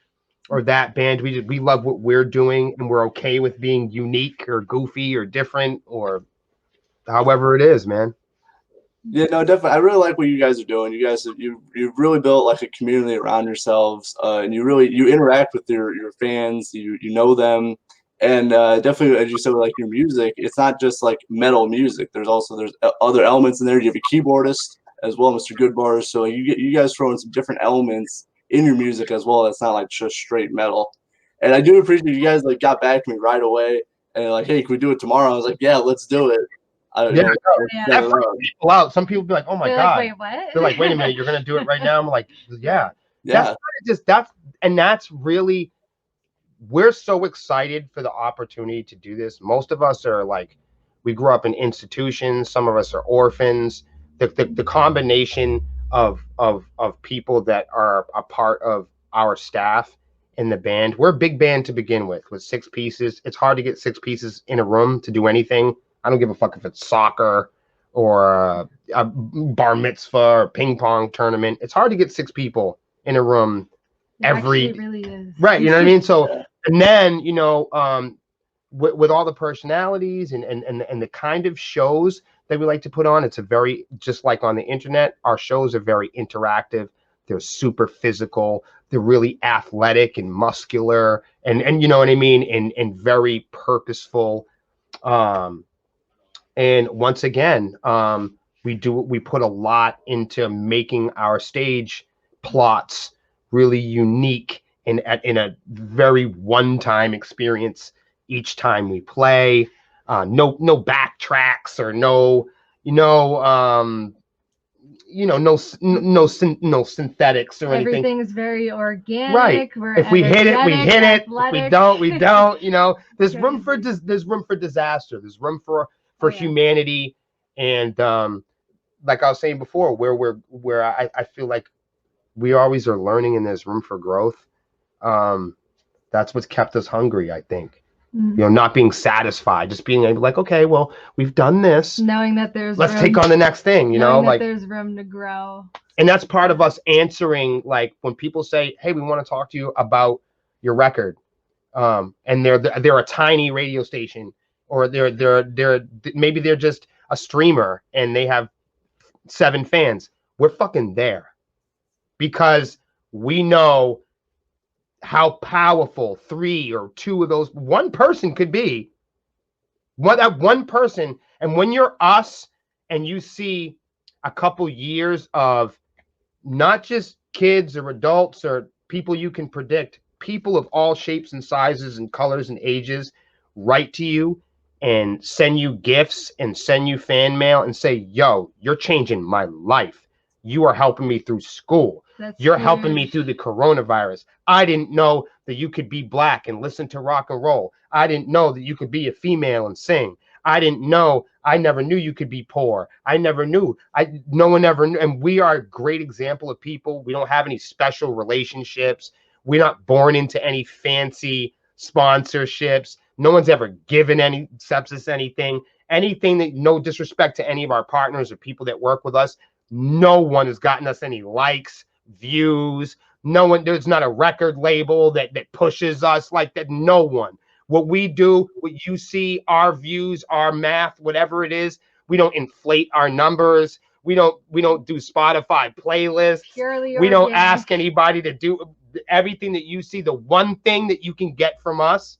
that band. We love what we're doing, and we're okay with being unique or goofy or different or however it is, man. Yeah, no, definitely. I really like what you guys are doing. You guys, you've really built like a community around yourselves, and you interact with your fans. You know them, and definitely, as you said, with like your music, it's not just like metal music. There's other elements in there. You have a keyboardist as well, Mr. Goodbars. So you guys throw in some different elements in your music as well. That's not like just straight metal. And I do appreciate you guys like got back to me right away and like, hey, can we do it tomorrow? I was like, yeah, let's do it. That freaks people out. Some people be like, "Oh my god!" Like, wait, what? They're like, "Wait a minute, you're gonna do it right now?" I'm like, "Yeah." That's really. We're so excited for the opportunity to do this. Most of us are like, we grew up in institutions. Some of us are orphans. The combination of people that are a part of our staff in the band. We're a big band to begin with 6 pieces. It's hard to get 6 pieces in a room to do anything. I don't give a fuck if it's soccer or a bar mitzvah or ping pong tournament. It's hard to get 6 people in a room every. It really is. Right, you know what I mean? So, and then with all the personalities and the kind of shows that we like to put on, it's just like on the internet. Our shows are very interactive. They're super physical. They're really athletic and muscular, and you know what I mean, and very purposeful. And once again, we put a lot into making our stage plots really unique and in a very one-time experience each time we play. No backtracks or no synthetics or anything. Everything's very organic. Right. If we hit it, we hit it. If we don't, we don't. There's room for disaster. There's room for humanity, and like I was saying before, where I feel like we always are learning, and there's room for growth. That's what's kept us hungry, I think. Not being satisfied, just being able, like, okay, well, we've done this. Knowing that let's take on the next thing, like there's room to grow. And that's part of us answering, like when people say, hey, we want to talk to you about your record. And they're a tiny radio station, or maybe they're just a streamer and they have 7 fans. We're fucking there because we know how powerful 3 or 2 of those, one person could be. That one person, and when you're us and you see a couple years of not just kids or adults or people you can predict, people of all shapes and sizes and colors and ages write to you and send you gifts and send you fan mail and say, yo, you're changing my life. you are helping me through school. You're helping me through the coronavirus. I didn't know that you could be black and listen to rock and roll. I didn't know that you could be a female and sing. I never knew you could be poor. No one ever knew. And we are a great example of people. We don't have any special relationships. We're not born into any fancy sponsorships. No one's ever given any Sepsiss anything that, no disrespect to any of our partners or people that work with us. No one has gotten us any likes, views. No one, there's not a record label that pushes us like that. No one. What we do, what you see, our views, our math, whatever it is, we don't inflate our numbers. We don't do Spotify playlists. Purely we don't organic. ask anybody to do everything that you see. The one thing that you can get from us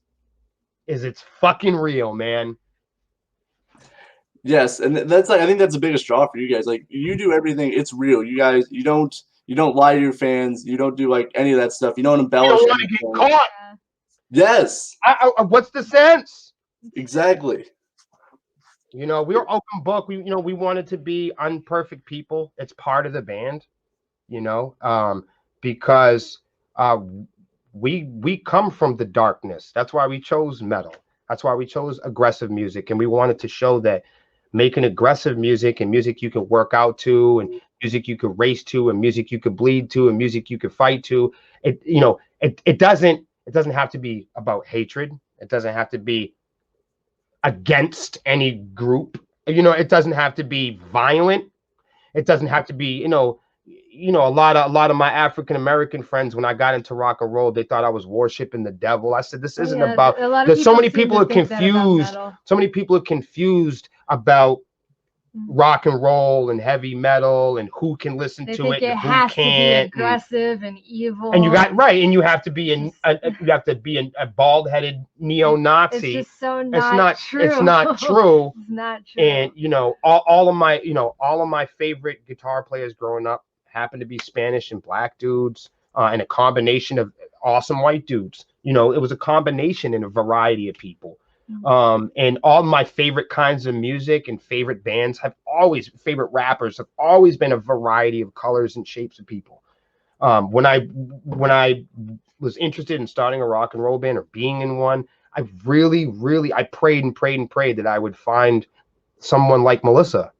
is it's fucking real, man. Yes, and that's like, I think that's the biggest draw for you guys. Like, you do everything, it's real. You guys, you don't lie to your fans. You don't do like any of that stuff. You don't embellish. You don't want to get caught. Yes. What's the sense? Exactly. You know, we were open book. We wanted to be unperfect people. It's part of the band, you know, because we come from the darkness. That's why we chose metal. That's why we chose aggressive music. And we wanted to show that making aggressive music and music you can work out to, and music you could race to, and music you could bleed to, and music you could fight to, it doesn't have to be about hatred. It doesn't have to be against any group. You know, it doesn't have to be violent. It doesn't have to be, a lot of my African American friends, when I got into rock and roll, they thought I was worshiping the devil. I said, this isn't about. There's so many people are confused. So many people are confused about rock and roll and heavy metal and who can listen to it and who can't. To be aggressive and evil. And you have to be a bald-headed neo-Nazi. It's just so not true. It's not true. It's not true. And all of my favorite guitar players growing up happened to be Spanish and black dudes, and a combination of awesome white dudes. It was a combination and a variety of people. And all my favorite kinds of music and favorite bands favorite rappers have always been a variety of colors and shapes of people. When I was interested in starting a rock and roll band or being in one, I prayed and prayed and prayed that I would find someone like Melissa,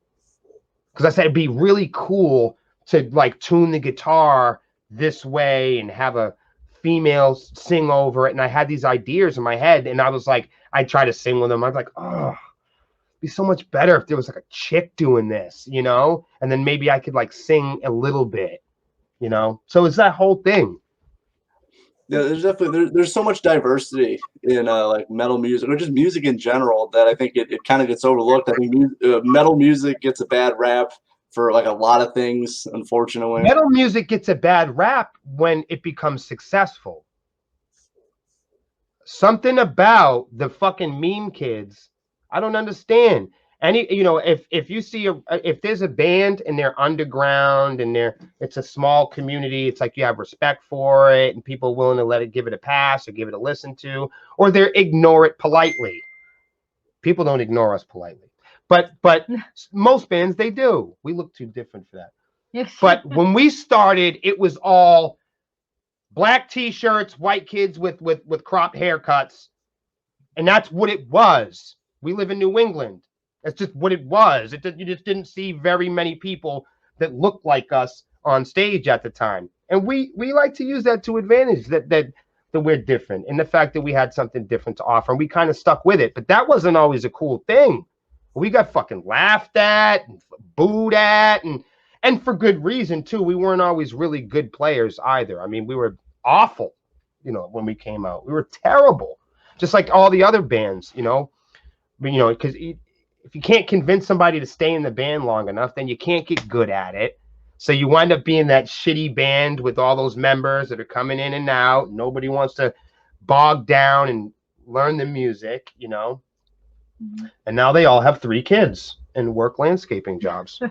because I said it'd be really cool to like tune the guitar this way and have a female sing over it. And I had these ideas in my head, and I was like, I try to sing with them. I was like, oh, it'd be so much better if there was like a chick doing this, and then maybe I could like sing a little bit, so it's that whole thing. Yeah, there's definitely there's so much diversity in like metal music, or just music in general, that I think it kind of gets overlooked. I think metal music gets a bad rap for like a lot of things, unfortunately. Metal music gets a bad rap when it becomes successful. Something about the fucking meme kids, I don't understand. If you see if there's a band and they're underground and it's a small community, it's like you have respect for it and people are willing to give it a pass or give it a listen to, or they ignore it politely. People don't ignore us politely. But most bands, they do. We look too different for that. Yes. But when we started, it was all black t-shirts, white kids with cropped haircuts. And that's what it was. We live in New England. That's just what it was. You just didn't see very many people that looked like us on stage at the time. And we like to use that to advantage, that we're different. And the fact that we had something different to offer. And we kind of stuck with it. But that wasn't always a cool thing. We got fucking laughed at and booed at, and for good reason too. We weren't always really good players either. I mean, we were awful, when we came out. We were terrible, just like all the other bands, because if you can't convince somebody to stay in the band long enough, then you can't get good at it. So you wind up being that shitty band with all those members that are coming in and out. Nobody wants to bog down and learn the music, Mm-hmm. And now they all have 3 kids and work landscaping jobs.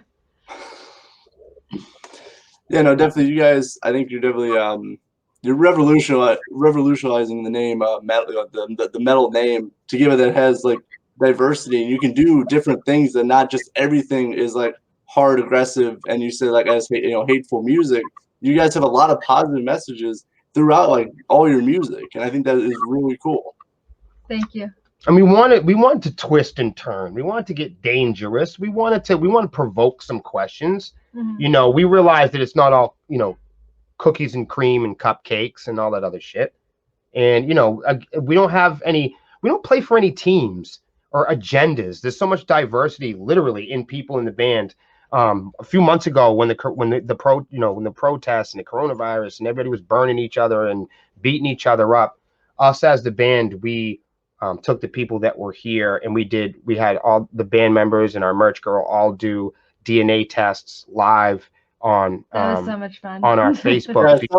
Yeah, no, definitely. You guys, I think you're definitely you're revolutionizing the name metal, the metal name, to give it that has like diversity, and you can do different things, and not just everything is like hard, aggressive, and you say like as hateful music, you guys have a lot of positive messages throughout like all your music, and I think that is really cool. Thank you. And we wanted to twist and turn. We wanted to get dangerous. We wanted to provoke some questions. Mm-hmm. We realized that it's not all, cookies and cream and cupcakes and all that other shit. And, we don't play for any teams or agendas. There's so much diversity literally in people in the band. A few months ago when the protests and the coronavirus and everybody was burning each other and beating each other up, us as the band, we took the people that were here and we had all the band members and our merch girl all do DNA tests live on that was so much fun on our Facebook feed,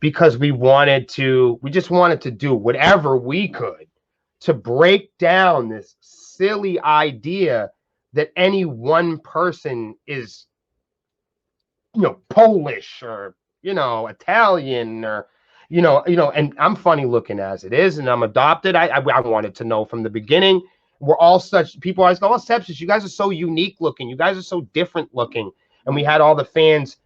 because we just wanted to do whatever we could to break down this silly idea that any one person is Polish or Italian or and I'm funny looking as it is, and I'm adopted. I wanted to know from the beginning. We're all such people always go, oh, Sepsiss, you guys are so unique looking. You guys are so different looking. And we had all the fans,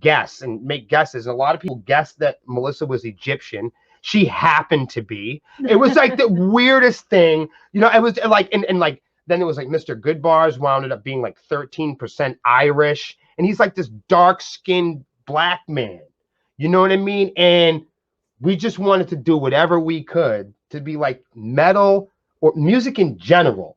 guess and make guesses. And a lot of people guessed that Melissa was Egyptian. She happened to be. It was like the weirdest thing. It was like, and like, then it was like Mr. Goodbars wound up being like 13% Irish. And he's like this dark-skinned black man. You know what I mean? And we just wanted to do whatever we could to be like metal or music in general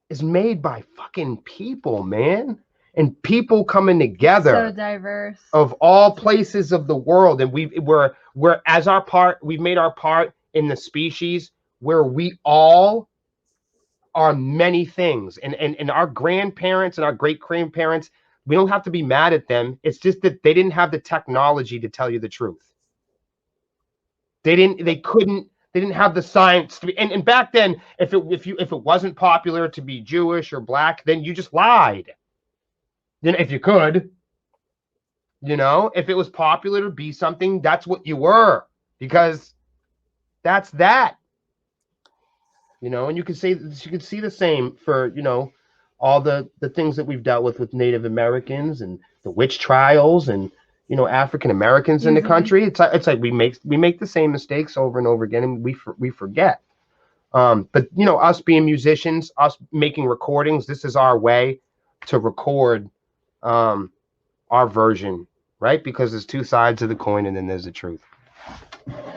is made by fucking people, man. And people coming together. So diverse. Of all places of the world. And we're as our part, we've made our part in the species where we all are many things. And our grandparents and our great-grandparents, we don't have to be mad at them. It's just that they didn't have the technology to tell you the truth. They didn't have the science to be, and back then, if it wasn't popular to be Jewish or black, then you just lied. Then if you could, if it was popular to be something, that's what you were, because that's that. And you can see the same for, all the things that we've dealt with Native Americans and the witch trials and, African Americans in the country. It's like we make the same mistakes over and over again, and we forget. But us being musicians, us making recordings, this is our way to record our version, right? Because there's two sides of the coin, and then there's the truth.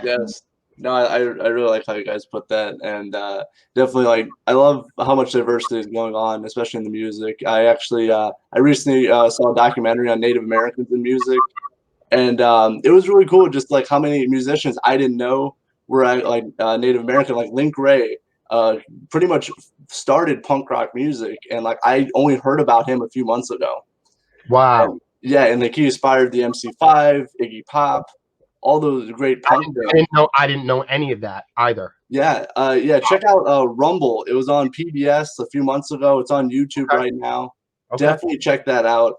Yes. No, I really like how you guys put that, and definitely I love how much diversity is going on, especially in the music. I actually I recently saw a documentary on Native Americans in music, and it was really cool, just like how many musicians I didn't know were Native American, like Link Ray. Pretty much started punk rock music, and like I only heard about him a few months ago. Wow. And like he inspired the MC5, Iggy Pop, all those great punk bands. I didn't know any of that either. Yeah, check out Rumble. It was on PBS a few months ago. It's on YouTube right now. Okay. Definitely check that out.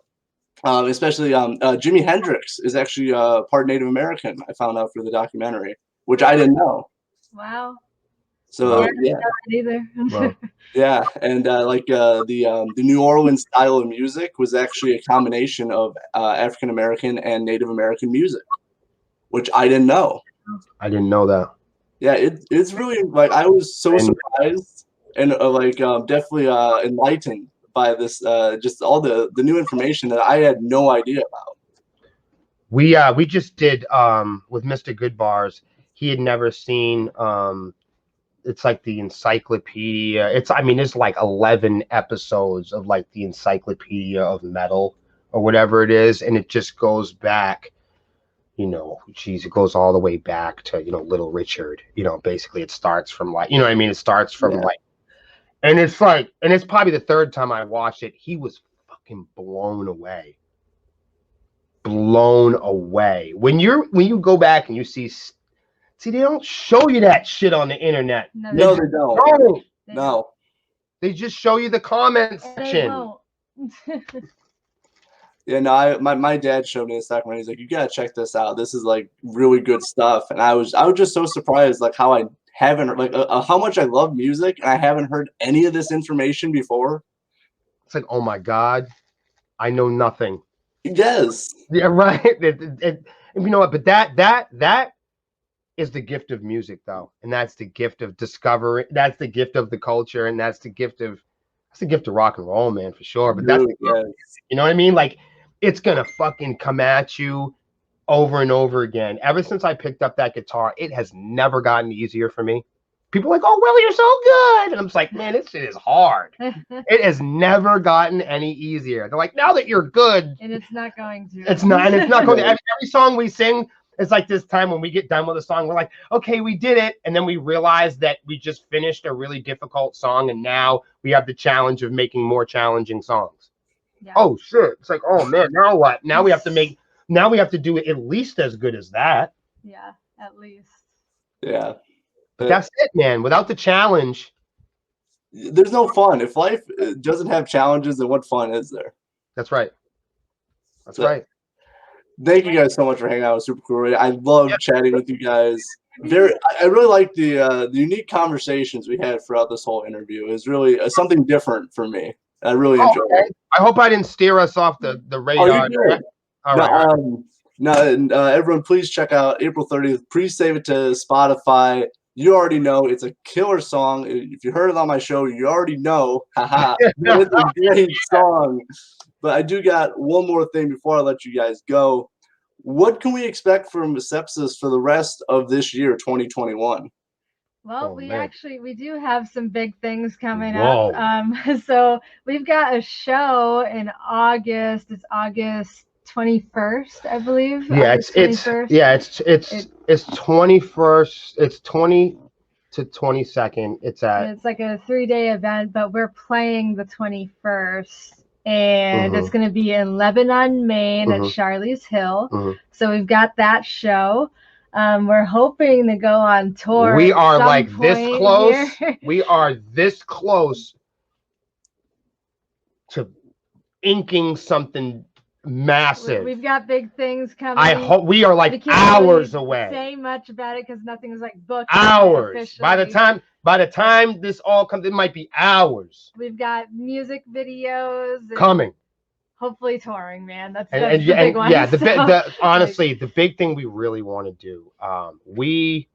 Especially Jimi Hendrix is actually part Native American. I found out through the documentary, which I didn't know. Wow. So yeah. Well, yeah, and the New Orleans style of music was actually a combination of African American and Native American music, which I didn't know. I didn't know that. Yeah, it's really like I was so surprised and definitely enlightened by this just all the new information that I had no idea about. We just did with Mr. Goodbars. He had never seen it's like the encyclopedia. It's like 11 episodes of like the encyclopedia of metal or whatever it is, and it just goes back, it goes all the way back to Little Richard. Basically it starts from like, it starts from like, and it's probably the third time I watched it. He was fucking blown away. When you go back and you see, they don't show you that shit on the internet. No, they don't. No. They just show you the comment section. Yeah, no, my dad showed me this documentary. He's like, you gotta check this out. This is like really good stuff. And I was just so surprised, like how I haven't how much I love music and I haven't heard any of this information before. It's like, oh my God. I know nothing. Yes. Yeah, right. You know what? But that is the gift of music, though, and that's the gift of discovery. That's the gift of the culture, and that's the gift of rock and roll, man, for sure. But that's Dude, yes. you know what I mean? Like, it's gonna fucking come at you over and over again. Ever since I picked up that guitar, it has never gotten easier for me. People are like, "Oh, Willie, you're so good," and I'm just like, "Man, this shit is hard." It has never gotten any easier. They're like, "Now that you're good," and it's not going to. It's not, and it's not going to. Every song we sing, it's like this time when we get done with a song, we're like, "Okay, we did it," and then we realize that we just finished a really difficult song, and now we have the challenge of making more challenging songs. Yeah. Oh shit! It's like, oh man, now what? Now we have to do it at least as good as that. Yeah, at least. Yeah. But that's it, man. Without the challenge, there's no fun. If life doesn't have challenges, then what fun is there? That's right. That's right. Thank you guys so much for hanging out with Super Cool Radio. I love chatting with you guys. I really like the unique conversations we had throughout this whole interview. It was really something different for me. I really enjoyed it. I hope I didn't steer us off the radar. All right. Everyone, please check out April 30th. Please save it to Spotify. You already know it's a killer song. If you heard it on my show, you already know. Haha. It's a great song. But I do got one more thing before I let you guys go. What can we expect from Sepsiss for the rest of this year, 2021? Well, we do have some big things coming up. So we've got a show in August. It's August 21st, I believe. Yeah, it's 21st. It's 20 to 22nd. It's like a 3-day event, but we're playing the 21st, and it's going to be in Lebanon, Maine, at Charlie's Hill. So we've got that show. We're hoping to go on tour. We are like this close. We are this close to inking something massive. We've got big things coming. I hope we are like hours away. Say much about it because nothing's like booked. Hours. By the time this all comes, it might be hours. We've got music videos coming. Hopefully touring, man. That's the big one. Yeah, honestly, the big thing we really want to do, we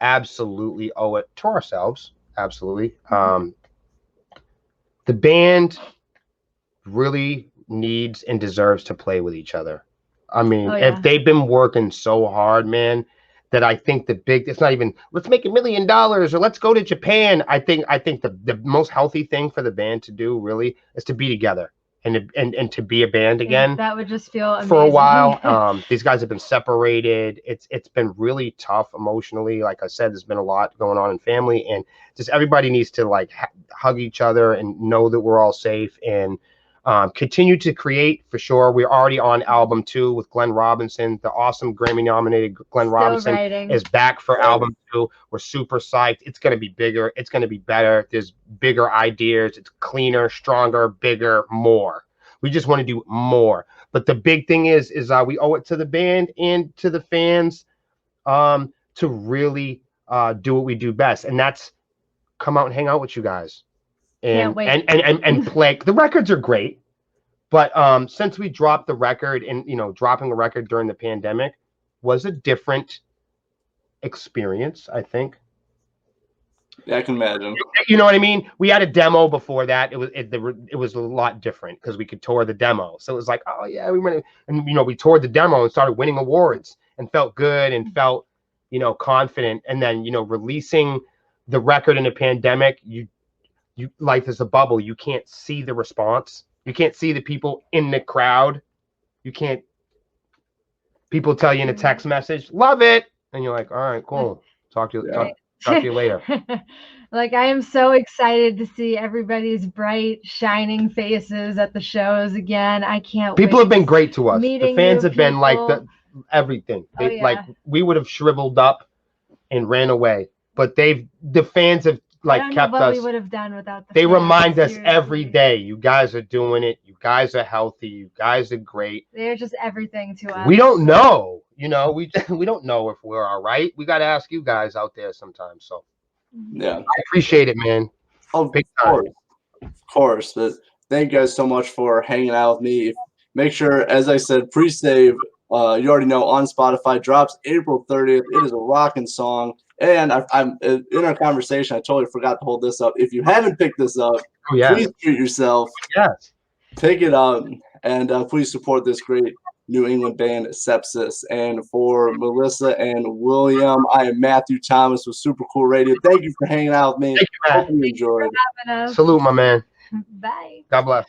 absolutely owe it to ourselves. Absolutely. The band really needs and deserves to play with each other. I mean, if they've been working so hard, man, that I think it's not even let's make $1 million or let's go to Japan. I think the most healthy thing for the band to do really is to be together and to be a band again. That would just feel amazing. For a while. These guys have been separated. It's been really tough emotionally. Like I said, there's been a lot going on in family, and just everybody needs to like hug each other and know that we're all safe and continue to create for sure. We're already on album 2 with Glenn Robinson. The awesome Grammy-nominated Glenn Robinson is back for album 2. We're super psyched. It's going to be bigger. It's going to be better. There's bigger ideas. It's cleaner, stronger, bigger, more. We just want to do more. But the big thing is we owe it to the band and to the fans to really do what we do best, and that's come out and hang out with you guys. And play. The records are great, but since we dropped the record, and dropping a record during the pandemic was a different experience, I think. Yeah, I can imagine. You know what I mean? We had a demo before that. It was a lot different because we could tour the demo. So it was like, oh yeah, we went and we toured the demo and started winning awards and felt good and felt confident. And then releasing the record in a pandemic, life is a bubble. You can't see the response. You can't see the people in the crowd. People tell you in a text message, love it. And you're like, all right, cool. Talk to you later. Like, I am so excited to see everybody's bright, shining faces at the shows again. I can't wait. People have been great to us. The fans have been like everything. Like, we would have shriveled up and ran away. But the fans have kept us. We would have done without the They fans, remind us every day, you guys are doing it, you guys are healthy, you guys are great. They're just everything to us. We don't know, we don't know if we're all right. We got to ask you guys out there sometimes. So yeah, I appreciate it, man. Of course. But thank you guys so much for hanging out with me. Make sure, as I said, pre-save. You already know on Spotify, drops April 30th. It is a rocking song. And I'm in our conversation. I totally forgot to hold this up. If you haven't picked this up, Oh, yeah. please treat yourself. Yes. Pick it up, and please support this great New England band, Sepsiss. And for Melissa and William, I am Matthew Thomas with Super Cool Radio. Thank you for hanging out with me. Thank you, man. Hope you enjoyed. Having us. Salute, my man. Bye. God bless.